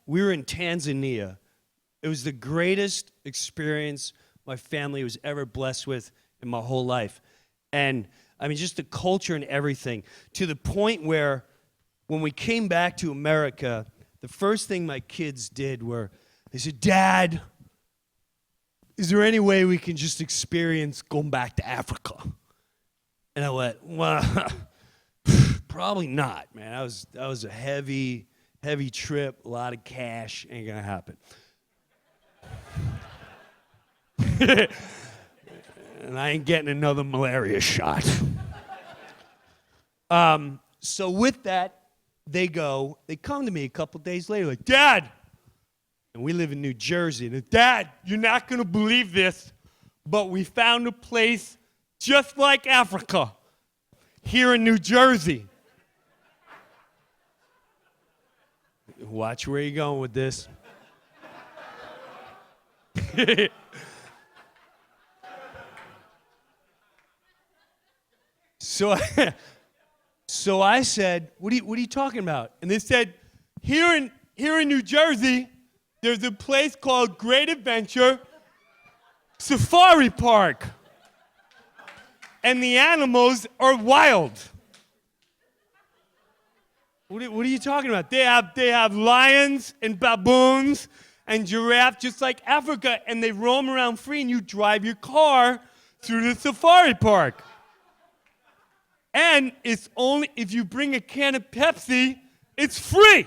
we were in Tanzania. It was the greatest experience my family was ever blessed with in my whole life. And I mean, just the culture and everything, to the point where when we came back to America, the first thing my kids did were, they said, Dad, is there any way we can just experience going back to Africa? And I went, well, probably not, man. That was a heavy trip, a lot of cash, ain't gonna happen. And I ain't getting another malaria shot. So with that, they come to me a couple days later, like, Dad, and we live in New Jersey, and Dad, you're not gonna believe this, but we found a place just like Africa here in New Jersey. Watch where you're going with this. So I said, what are you talking about? And they said, here in New Jersey, there's a place called Great Adventure Safari Park. And the animals are wild. What are you talking about? They have lions and baboons and giraffes just like Africa, and they roam around free, and you drive your car through the safari park. And it's only, if you bring a can of Pepsi, it's free.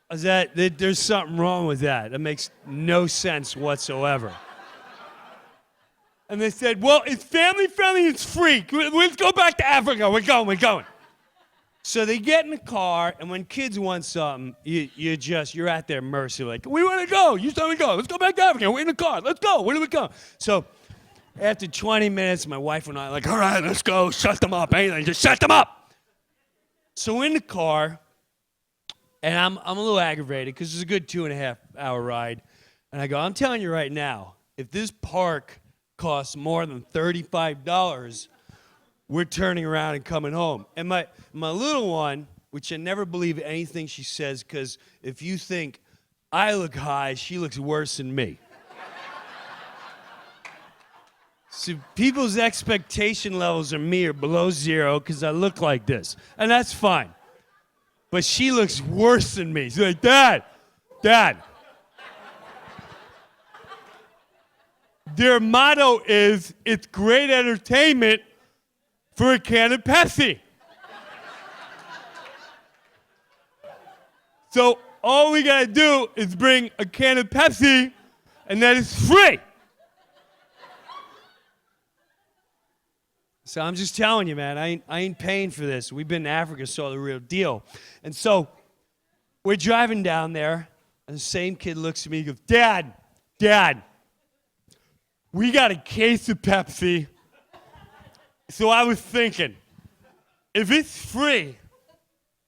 There's something wrong with that. That makes no sense whatsoever. And they said, well, it's family friendly, it's free. Let's go back to Africa. We're going. So they get in the car, and when kids want something, you're at their mercy. Like, we want to go. You tell me to go. Let's go back to Africa. We're in the car. Let's go. Where do we go? So after 20 minutes, my wife and I are like, all right, let's go. Shut them up. Anything. Just shut them up. So we're in the car, and I'm a little aggravated because it's a good 2.5 hour ride. And I go, I'm telling you right now, if this park costs more than $35, we're turning around and coming home. And my little one, which I never believe anything she says, because if you think I look high, she looks worse than me. So people's expectation levels of me are below zero because I look like this. And that's fine. But she looks worse than me. She's like, Dad. Their motto is, it's great entertainment for a can of Pepsi. So all we gotta do is bring a can of Pepsi, and then it's free. So I'm just telling you, man, I ain't paying for this. We've been to Africa, saw the real deal. And so we're driving down there, and the same kid looks at me and goes, Dad, we got a case of Pepsi. So I was thinking, if it's free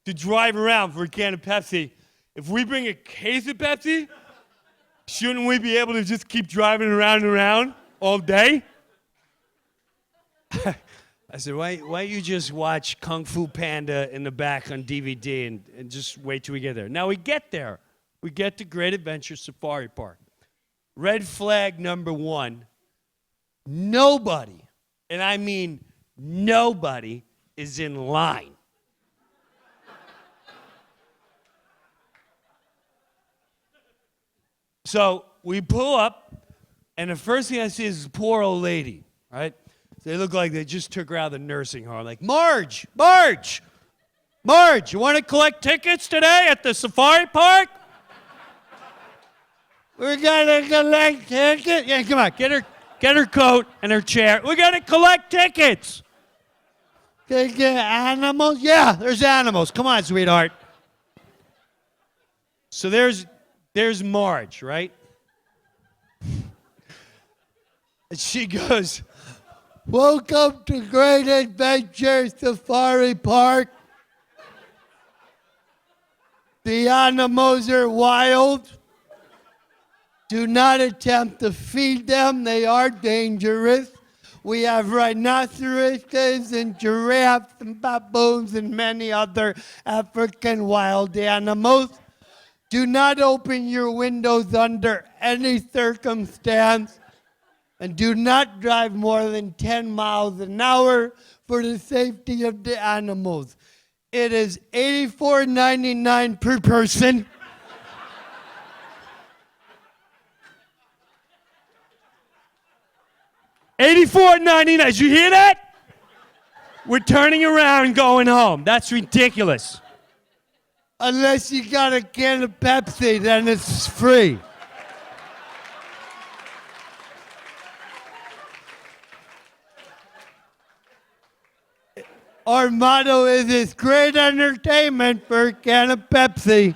to drive around for a can of Pepsi, if we bring a case of Pepsi, shouldn't we be able to just keep driving around and around all day? I said, why don't you just watch Kung Fu Panda in the back on DVD and just wait till we get there. Now we get there. We get to Great Adventure Safari Park. Red flag number one, nobody, and I mean nobody, is in line. So we pull up, and the first thing I see is this poor old lady, right? They look like they just took her out of the nursing home. Like, Marge, you want to collect tickets today at the safari park? We're going to collect tickets. Yeah, come on, get her coat and her chair. We're going to collect tickets. Get animals? Yeah, there's animals. Come on, sweetheart. So there's Marge, right? And she goes, welcome to Great Adventure Safari Park. The animals are wild. Do not attempt to feed them. They are dangerous. We have rhinoceroses and giraffes and baboons and many other African wild animals. Do not open your windows under any circumstance. And do not drive more than 10 miles an hour for the safety of the animals. It is $84.99 per person. $84.99. Did you hear that? We're turning around and going home. That's ridiculous. Unless you got a can of Pepsi, then it's free. Our motto is it's great entertainment for a can of Pepsi.